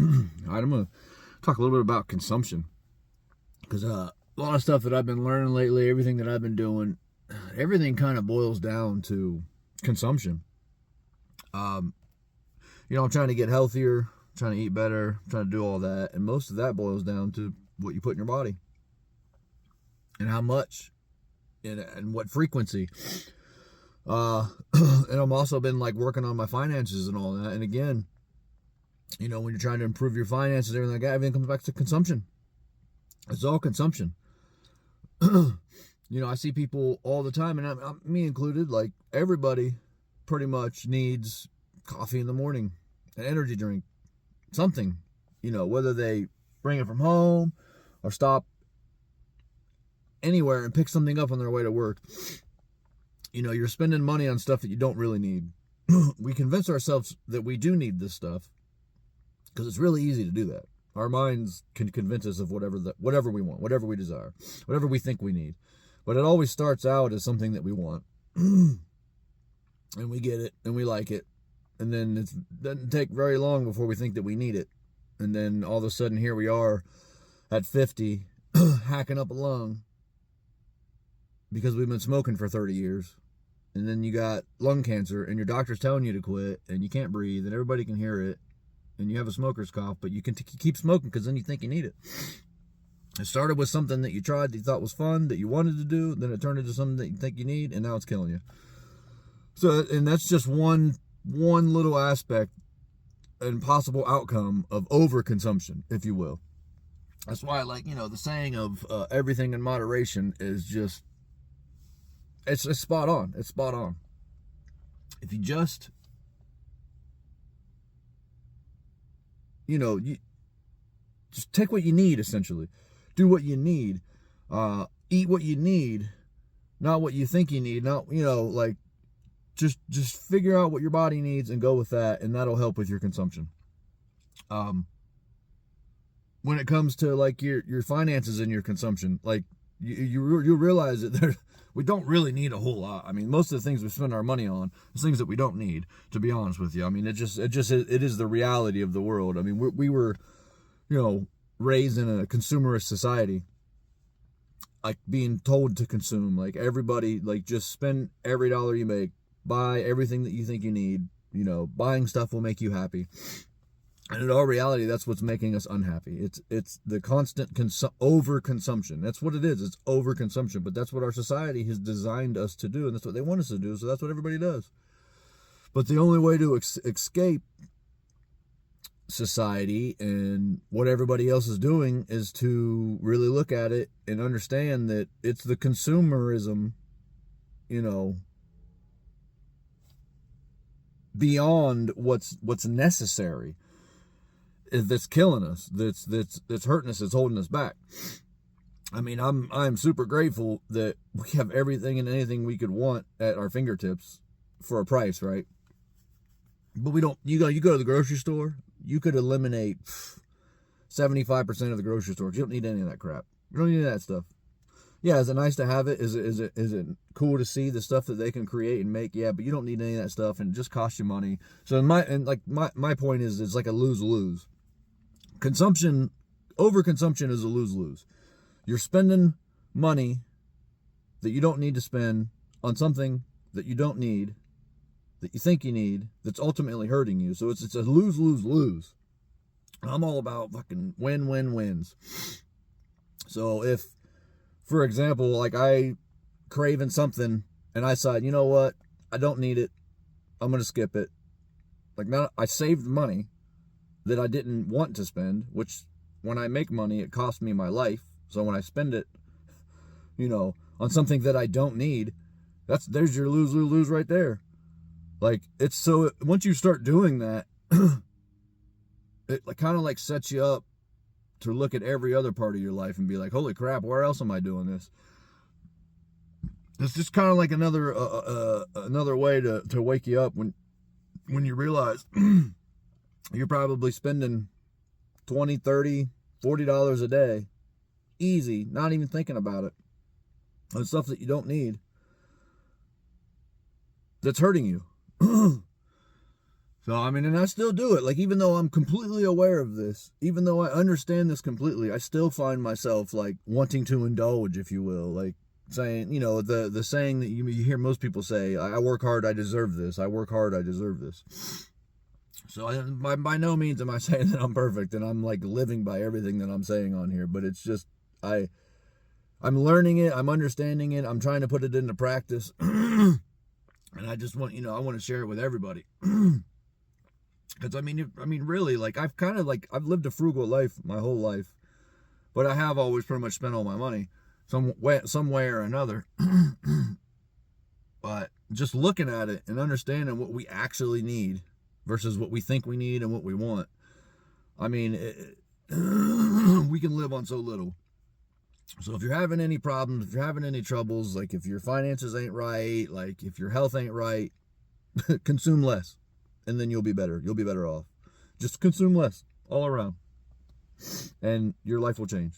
I'm going to talk a little bit about consumption. Because a lot of stuff that I've been learning lately, everything that I've been doing, everything kind of boils down to consumption. I'm trying to get healthier, trying to eat better, trying to do all that. And most of that boils down to what you put in your body and how much and what frequency. And I've also been working on my finances and all that. And again, when you're trying to improve your finances, everything like that, everything comes back to consumption. It's all consumption. I see people all the time, and me included, everybody pretty much needs coffee in the morning, an energy drink, something, whether they bring it from home or stop anywhere and pick something up on their way to work. You're spending money on stuff that you don't really need. We convince ourselves that we do need this stuff because it's really easy to do that. Our minds can convince us of whatever we want, whatever we desire, whatever we think we need. But it always starts out as something that we want. And we get it, and we like it. And then it doesn't take very long before we think that we need it. And then all of a sudden, here we are at 50, hacking up a lung because we've been smoking for 30 years. And then you got lung cancer, and your doctor's telling you to quit, and you can't breathe, and everybody can hear it. And you have a smoker's cough, but you can keep smoking because then you think you need it. It started with something that you tried that you thought was fun, that you wanted to do, then it turned into something that you think you need, and now it's killing you. So, and that's just one little aspect and possible outcome of overconsumption, if you will. That's why, the saying of everything in moderation is just, it's spot on. It's spot on. If you just you just take what you need, essentially. Do what you need. Eat what you need, not what you think you need. Not, just figure out what your body needs and go with that, and that'll help with your consumption. When it comes to, your finances and your consumption, you realize that we don't really need a whole lot. I mean, most of the things we spend our money on is things that we don't need, to be honest with you. I mean, it is the reality of the world. I mean, we were, raised in a consumerist society, being told to consume, everybody, just spend every dollar you make, buy everything that you think you need, buying stuff will make you happy. And in all reality, that's what's making us unhappy. It's the constant overconsumption. That's what it is. It's overconsumption. But that's what our society has designed us to do, and that's what they want us to do. So that's what everybody does. But the only way to escape society and what everybody else is doing is to really look at it and understand that it's the consumerism, beyond what's necessary, that's killing us, that's hurting us, that's holding us back. I mean, I'm super grateful that we have everything and anything we could want at our fingertips for a price, right? But we don't. You go to the grocery store, you could eliminate 75% of the grocery stores. You don't need any of that crap. You don't need that stuff. Yeah, is it nice to have it? Is it cool to see the stuff that they can create and make? Yeah, but you don't need any of that stuff, and it just costs you money. So my point is, it's like a lose-lose. Overconsumption is a lose-lose. You're spending money that you don't need to spend on something that you don't need, that you think you need, that's ultimately hurting you. So it's a lose-lose-lose. I'm all about fucking win-win-wins. So if, for example, I craving something and I decide, you know what, I don't need it, I'm going to skip it. Now I saved money that I didn't want to spend, which when I make money, it costs me my life. So when I spend it, on something that I don't need, there's your lose right there. It's so, once you start doing that, it kind of sets you up to look at every other part of your life and be like, holy crap, where else am I doing this? It's just kind of like another way to wake you up when you realize you're probably spending $20, $30, $40 a day, easy, not even thinking about it, on stuff that you don't need, that's hurting you. So, I mean, and I still do it. Like, even though I'm completely aware of this, even though I understand this completely, I still find myself, like, wanting to indulge, if you will. Like, saying, you know, the saying that you hear most people say, I work hard, I deserve this. I work hard, I deserve this. So, by no means am I saying that I'm perfect and I'm, like, living by everything that I'm saying on here. But it's just, I'm learning it. I'm understanding it. I'm trying to put it into practice. And I just want, you know, I want to share it with everybody. Because I mean, really, like I've lived a frugal life my whole life, but I have always pretty much spent all my money some way or another. But just looking at it and understanding what we actually need versus what we think we need and what we want, I mean, we can live on so little. So if you're having any problems, if you're having any troubles, like if your finances ain't right, like if your health ain't right, consume less. And then you'll be better. You'll be better off. Just consume less all around. And your life will change.